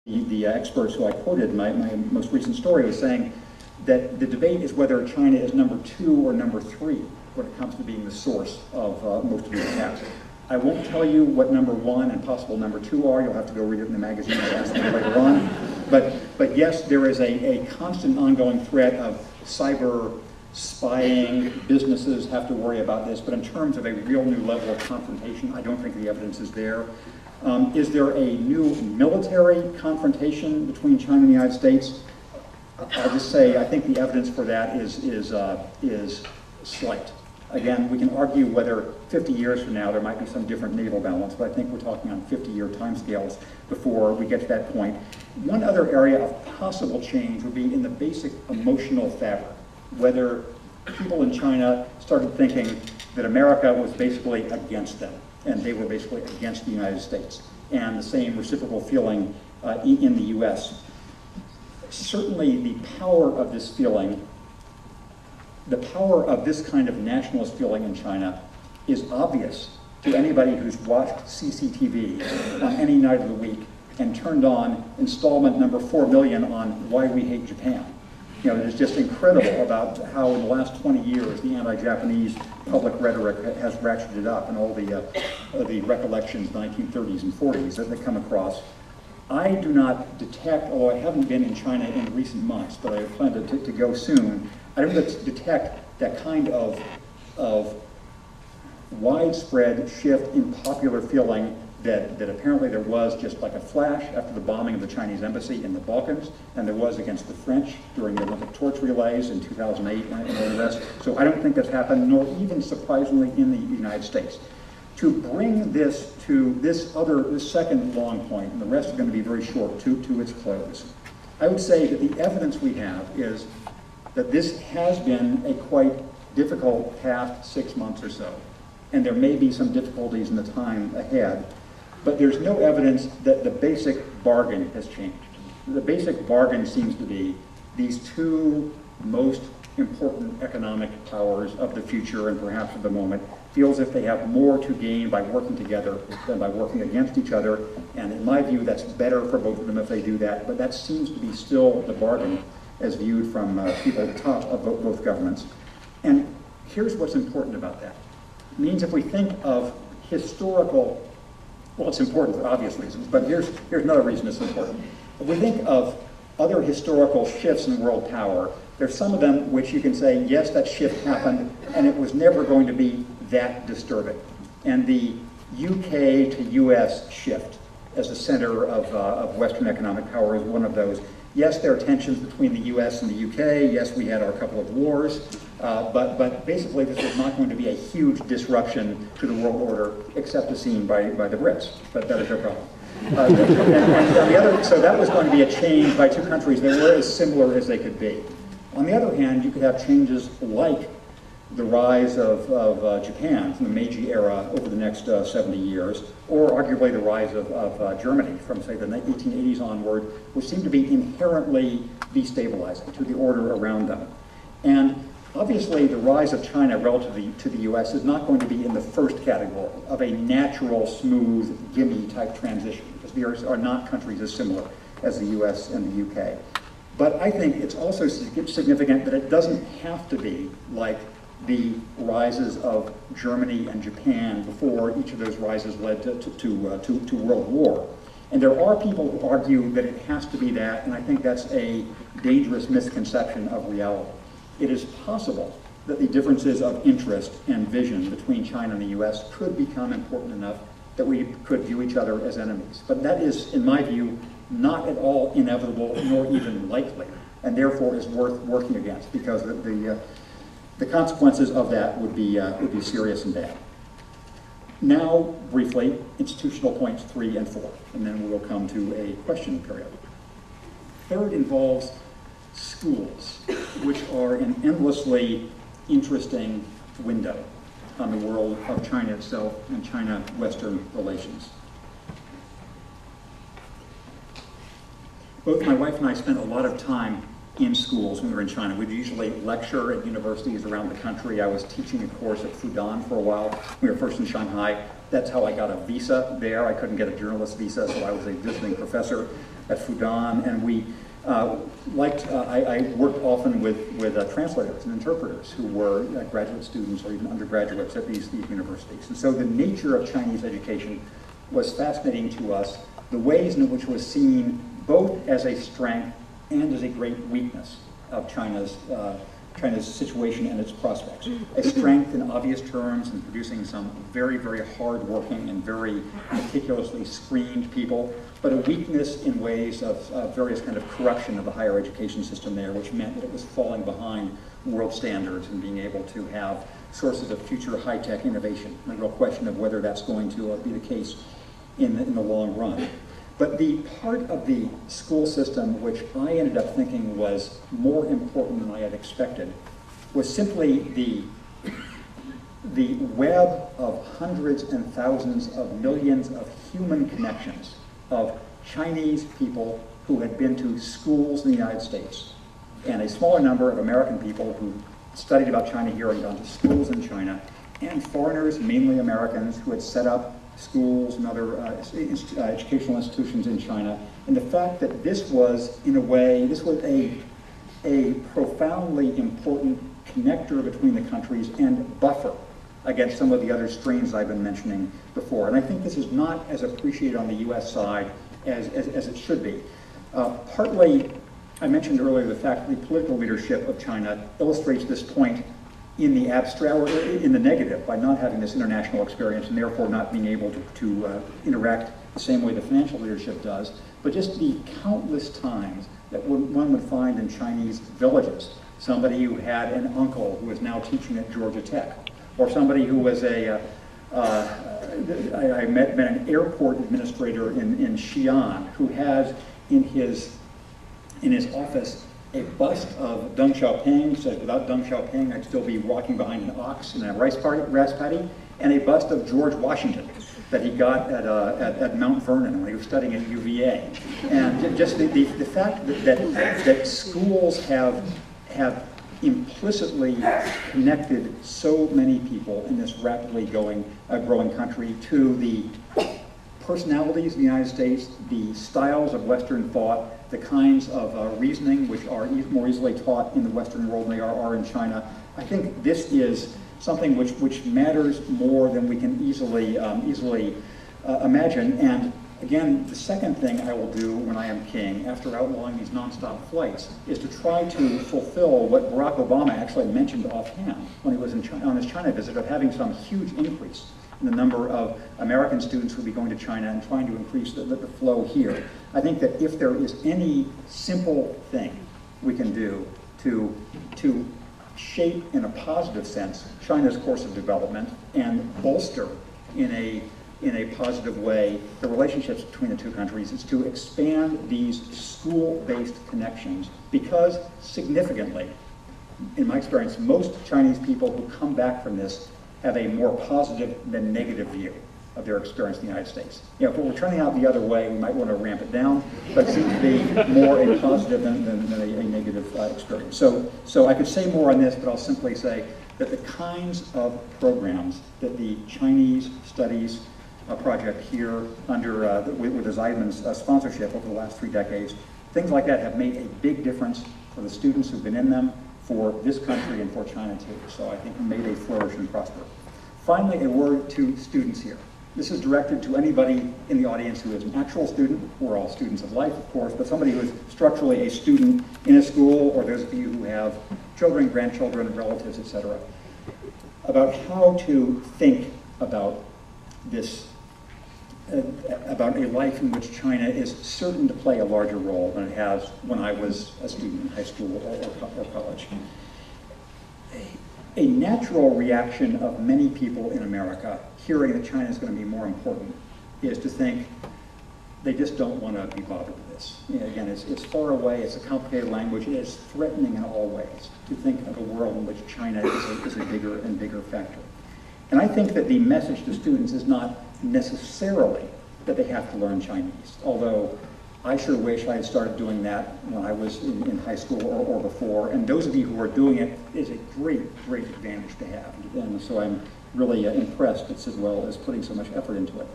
The experts who I quoted in my most recent story was saying that the debate is whether China is number 2 or number 3 when it comes to being the source of most of these attacks. I won't tell you what number 1 and possible number 2 are. You'll have to go read it in the magazine and ask me later on. But yes, there is a constant ongoing threat of cyber spying. Businesses have to worry about this, but in terms of a real new level of confrontation, I don't think the evidence is there. Is there a new military confrontation between China and the United States? I'll just say I think the evidence for that is slight. Again, we can argue whether 50 years from now there might be some different naval balance, but I think we're talking on 50-year timescales before we get to that point. One other area of possible change would be in the basic emotional fabric, whether people in China started thinking that America was basically against them, and they were basically against the United States, and the same reciprocal feeling in the US. Certainly the power of this feeling, the power of this kind of nationalist feeling in China is obvious to anybody who's watched CCTV on any night of the week and turned on installment number 4 million on Why We Hate Japan. You know, it's just incredible about how in the last 20 years the anti-Japanese public rhetoric has ratcheted up, and all the recollections, 1930s and 40s that come across. I do not detect, although I haven't been in China in recent months, but I plan to go soon, I don't detect that kind of widespread shift in popular feeling that apparently there was just like a flash after the bombing of the Chinese embassy in the Balkans, and there was against the French during the Olympic torch relays in 2008 and all the rest. So I don't think that's happened, nor even surprisingly in the United States. To bring this to this second long point, and the rest are going to be very short, to its close, I would say that the evidence we have is that this has been a quite difficult past 6 months or so, and there may be some difficulties in the time ahead, but there's no evidence that the basic bargain has changed. The basic bargain seems to be these two most important economic powers of the future and perhaps of the moment feel as if they have more to gain by working together than by working against each other, and in my view that's better for both of them if they do that, but that seems to be still the bargain as viewed from people at the top of both governments. And here's what's important about that. It means if we think of historical, well, it's important for obvious reasons, but here's another reason it's important. If we think of other historical shifts in world power, there's some of them which you can say, yes, that shift happened, and it was never going to be that disturbing. And the UK to US shift as the center of Western economic power is one of those. Yes, there are tensions between the US and the UK. Yes, we had our couple of wars. But basically, this was not going to be a huge disruption to the world order, except as seen by the Brits. But that is their problem. And on the other, so that was going to be a change by two countries that were as similar as they could be. On the other hand, you could have changes like the rise of Japan from the Meiji era over the next 70 years, or arguably the rise of Germany from, say, the 1880s onward, which seemed to be inherently destabilizing to the order around them. And obviously, the rise of China relative to the US is not going to be in the first category of a natural, smooth, gimme type transition, because these are not countries as similar as the US and the UK. But I think it's also significant that it doesn't have to be like the rises of Germany and Japan before each of those rises led to World War. And there are people who argue that it has to be that, and I think that's a dangerous misconception of reality. It is possible that the differences of interest and vision between China and the US could become important enough that we could view each other as enemies. But that is, in my view, not at all inevitable nor even likely, and therefore is worth working against, because the consequences of that would be serious and bad. Now, briefly, institutional points 3 and 4, and then we will come to a question period. Third involves schools, which are an endlessly interesting window on the world of China itself and China-Western relations. Both my wife and I spent a lot of time in schools when we were in China. We'd usually lecture at universities around the country. I was teaching a course at Fudan for a while. We were first in Shanghai. That's how I got a visa there. I couldn't get a journalist visa, so I was a visiting professor. at Fudan, and we I worked often with translators and interpreters who were graduate students or even undergraduates at these universities. And so the nature of Chinese education was fascinating to us, the ways in which it was seen both as a strength and as a great weakness of China's situation and its prospects. A strength in obvious terms in producing some very, very hard-working and very meticulously screened people, but a weakness in ways of various kind of corruption of the higher education system there, which meant that it was falling behind world standards and being able to have sources of future high-tech innovation. The real question of whether that's going to be the case in the long run. But the part of the school system which I ended up thinking was more important than I had expected was simply the web of hundreds and thousands of millions of human connections of Chinese people who had been to schools in the United States, and a smaller number of American people who studied about China here and gone to schools in China, and foreigners, mainly Americans, who had set up schools and other educational institutions in China. And the fact that this was, in a way, this was a profoundly important connector between the countries and buffer against some of the other strains I've been mentioning before. And I think this is not as appreciated on the US side as it should be. Partly, I mentioned earlier the fact that the political leadership of China illustrates this point in the abstract, or in the negative, by not having this international experience and therefore not being able to interact the same way the financial leadership does, but just the countless times that one would find in Chinese villages somebody who had an uncle who is now teaching at Georgia Tech, or somebody who was I met an airport administrator in Xi'an who has in his office a bust of Deng Xiaoping, says without Deng Xiaoping I'd still be walking behind an ox in a rice paddy, and a bust of George Washington that he got at Mount Vernon when he was studying at UVA. And just the fact that schools have implicitly connected so many people in this rapidly growing country to the personalities of the United States, the styles of Western thought, the kinds of reasoning which are more easily taught in the Western world than they are in China. I think this is something which matters more than we can easily imagine. And again, the second thing I will do when I am king, after outlawing these nonstop flights, is to try to fulfill what Barack Obama actually mentioned offhand when he was on his China visit, of having some huge increase in the number of American students who will be going to China and trying to increase the flow here. I think that if there is any simple thing we can do to shape in a positive sense China's course of development and bolster in a positive way the relationships between the two countries, is to expand these school-based connections, because significantly, in my experience, most Chinese people who come back from this have a more positive than negative view of their experience in the United States. You know, if it were turning out the other way, we might want to ramp it down, but it seems to be more a positive than a negative experience. So I could say more on this, but I'll simply say that the kinds of programs that the Chinese Studies project here under with the Zeidman's sponsorship over the last 3 decades, things like that have made a big difference for the students who've been in them, for this country, and for China too. So I think may they flourish and prosper. Finally, a word to students here. This is directed to anybody in the audience who is an actual student. We're all students of life, of course, but somebody who is structurally a student in a school, or those of you who have children, grandchildren, relatives, etc., about how to think about this, about a life in which China is certain to play a larger role than it has when I was a student in high school or college. A natural reaction of many people in America hearing that China is going to be more important is to think they just don't want to be bothered with this. You know, again, it's far away, it's a complicated language, it is threatening in all ways to think of a world in which China is a bigger and bigger factor. And I think that the message to students is not necessarily that they have to learn Chinese, although I sure wish I had started doing that when I was in high school or before, and those of you who are doing it is a great, great advantage to have. And so I'm really impressed that Sidwell is putting so much effort into it.